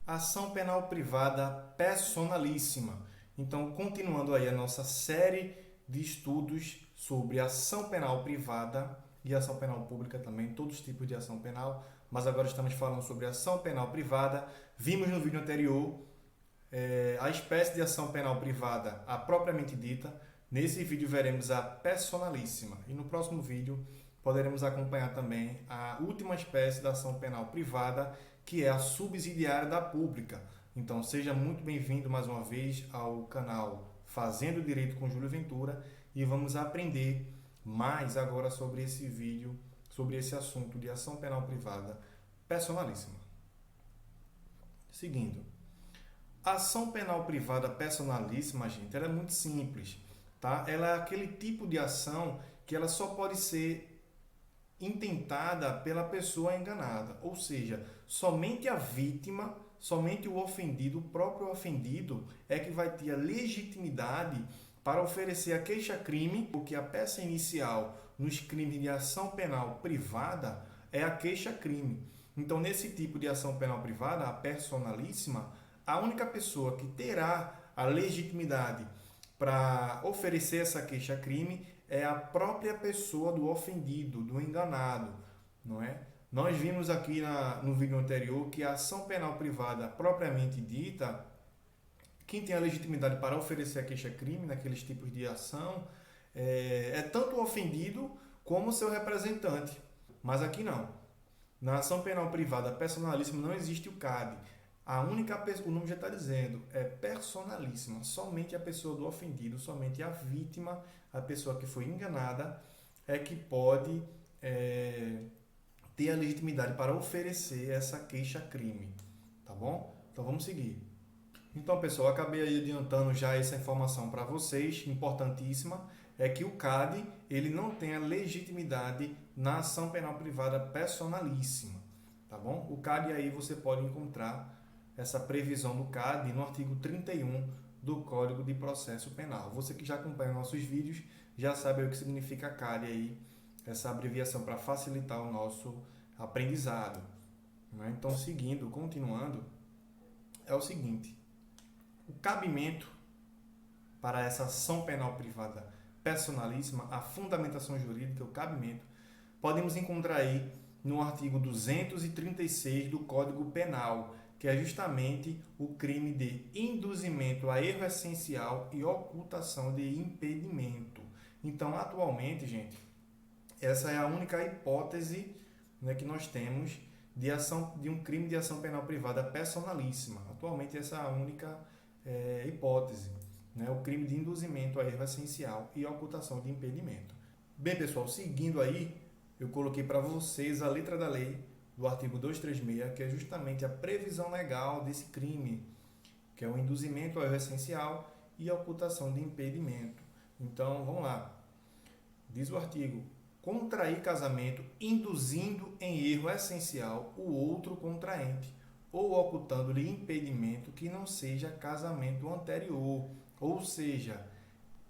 Ação penal privada personalíssima. Então, continuando aí a nossa série de estudos sobre ação penal privada e ação penal pública também, todos os tipos de ação penal, mas agora estamos falando sobre ação penal privada. Vimos no vídeo anterior a espécie de ação penal privada, a propriamente dita. Nesse vídeo veremos a personalíssima e no próximo vídeo poderemos acompanhar também a última espécie da ação penal privada, que é a subsidiária da pública. Então seja muito bem-vindo mais uma vez ao canal Fazendo Direito com Júlio Ventura e vamos aprender mais agora sobre esse vídeo, sobre esse assunto de ação penal privada personalíssima. Seguindo. A ação penal privada personalíssima, gente, ela é muito simples, tá? Ela é aquele tipo de ação que ela só pode ser intentada pela pessoa enganada, ou seja, somente a vítima, somente o ofendido, o próprio ofendido, é que vai ter a legitimidade para oferecer a queixa-crime, porque a peça inicial nos crimes de ação penal privada é a queixa-crime. Então, nesse tipo de ação penal privada, a personalíssima, a única pessoa que terá a legitimidade para oferecer essa queixa-crime é a própria pessoa do ofendido, do enganado, não é? Nós vimos aqui no vídeo anterior que a ação penal privada propriamente dita, quem tem a legitimidade para oferecer a queixa-crime naqueles tipos de ação é tanto o ofendido como o seu representante. Mas aqui não. Na ação penal privada personalíssima não existe o CAD. A única pessoa, o nome já está dizendo, é personalíssima. Somente a pessoa do ofendido, somente a vítima, a pessoa que foi enganada, é que pode ter a legitimidade para oferecer essa queixa-crime. Tá bom? Então vamos seguir. Então, pessoal, acabei aí adiantando já essa informação para vocês, importantíssima, é que o CAD ele não tem a legitimidade na ação penal privada personalíssima. Tá bom? O CAD aí você pode encontrar essa previsão do CAD no artigo 31 do Código de Processo Penal. Você que já acompanha nossos vídeos já sabe o que significa CAD aí, essa abreviação para facilitar o nosso aprendizado. Então, seguindo, continuando, é o seguinte: o cabimento para essa ação penal privada personalíssima, a fundamentação jurídica, o cabimento, podemos encontrar aí no artigo 236 do Código Penal, que é justamente o crime de induzimento a erro essencial e ocultação de impedimento. Então, atualmente, gente, essa é a única hipótese, né, que nós temos de um crime de ação penal privada personalíssima. Atualmente, essa é a única hipótese, né, o crime de induzimento a erro essencial e ocultação de impedimento. Bem, pessoal, seguindo aí, eu coloquei para vocês a letra da lei do artigo 236, que é justamente a previsão legal desse crime, que é o induzimento ao erro essencial e a ocultação de impedimento. Então, vamos lá. Diz o artigo: contrair casamento induzindo em erro essencial o outro contraente, ou ocultando-lhe impedimento que não seja casamento anterior. Ou seja,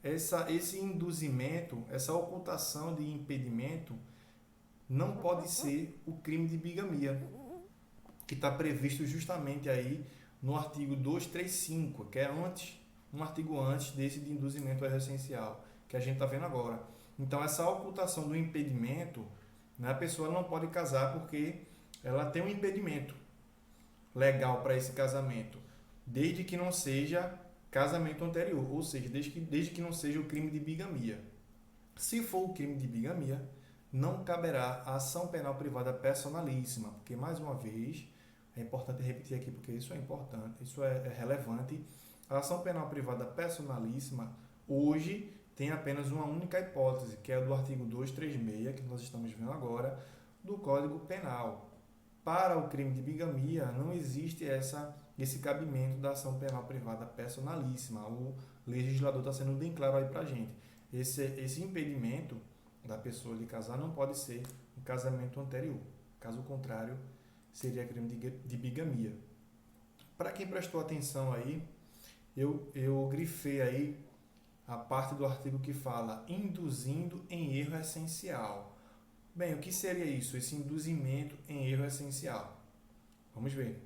esse induzimento, essa ocultação de impedimento não pode ser o crime de bigamia, que está previsto justamente aí no artigo 235, que é um artigo antes desse de induzimento ao erro essencial, que a gente está vendo agora. Então, essa ocultação do impedimento, né, a pessoa não pode casar porque ela tem um impedimento legal para esse casamento, desde que não seja casamento anterior, ou seja, desde que não seja o crime de bigamia. Se for o crime de bigamia, não caberá a ação penal privada personalíssima, porque, mais uma vez, é importante repetir aqui porque isso é importante, isso é relevante, a ação penal privada personalíssima hoje tem apenas uma única hipótese, que é a do artigo 236, que nós estamos vendo agora, do Código Penal. Para o crime de bigamia, não existe esse cabimento da ação penal privada personalíssima. O legislador está sendo bem claro aí para a gente. Esse impedimento da pessoa de casar não pode ser um casamento anterior. Caso contrário, seria crime de bigamia. Para quem prestou atenção aí, eu grifei aí a parte do artigo que fala induzindo em erro essencial. Bem, o que seria isso, esse induzimento em erro essencial? Vamos ver.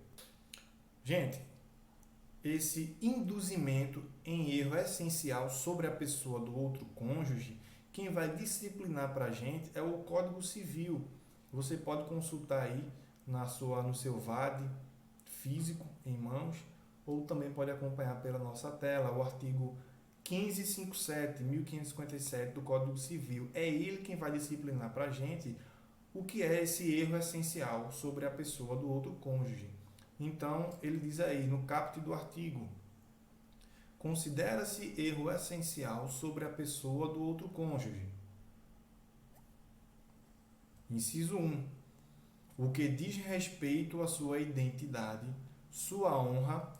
Gente, esse induzimento em erro essencial sobre a pessoa do outro cônjuge, quem vai disciplinar para a gente é o Código Civil. Você pode consultar aí no seu VAD físico em mãos, ou também pode acompanhar pela nossa tela o artigo 1557 do Código Civil. É ele quem vai disciplinar para a gente o que é esse erro essencial sobre a pessoa do outro cônjuge. Então, ele diz aí no caput do artigo: considera-se erro essencial sobre a pessoa do outro cônjuge. Inciso 1. O que diz respeito à sua identidade, sua honra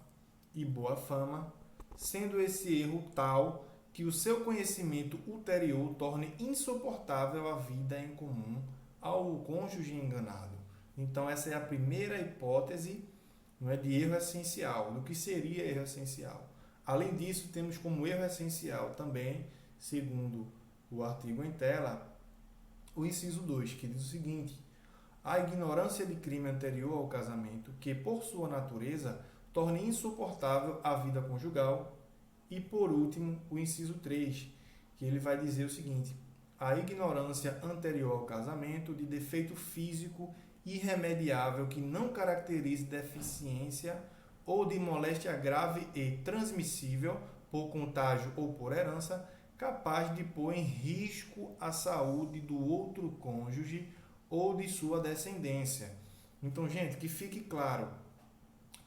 e boa fama, sendo esse erro tal que o seu conhecimento ulterior torne insuportável a vida em comum ao cônjuge enganado. Então, essa é a primeira hipótese, não é, de erro essencial, do que seria erro essencial. Além disso, temos como erro essencial também, segundo o artigo em tela, o inciso 2, que diz o seguinte: a ignorância de crime anterior ao casamento, que por sua natureza torne insuportável a vida conjugal. E por último, o inciso 3, que ele vai dizer o seguinte: a ignorância anterior ao casamento de defeito físico irremediável que não caracterize deficiência ou de moléstia grave e transmissível por contágio ou por herança, capaz de pôr em risco a saúde do outro cônjuge ou de sua descendência. Então, gente, que fique claro,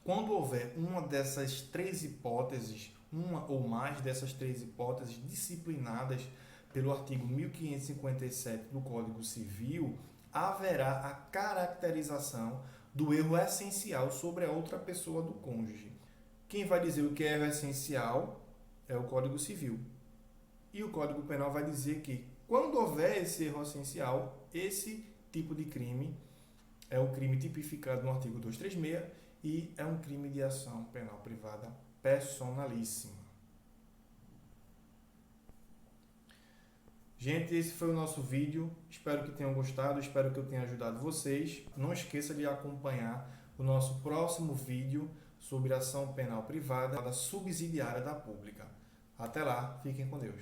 quando houver uma dessas três hipóteses, uma ou mais dessas três hipóteses disciplinadas pelo artigo 1557 do Código Civil, haverá a caracterização do erro essencial sobre a outra pessoa do cônjuge. Quem vai dizer o que é erro essencial é o Código Civil. E o Código Penal vai dizer que, quando houver esse erro essencial, esse tipo de crime é um crime tipificado no artigo 236 e é um crime de ação penal privada personalíssima. Gente, esse foi o nosso vídeo. Espero que tenham gostado, espero que eu tenha ajudado vocês. Não esqueça de acompanhar o nosso próximo vídeo sobre ação penal privada subsidiária da pública. Até lá, fiquem com Deus.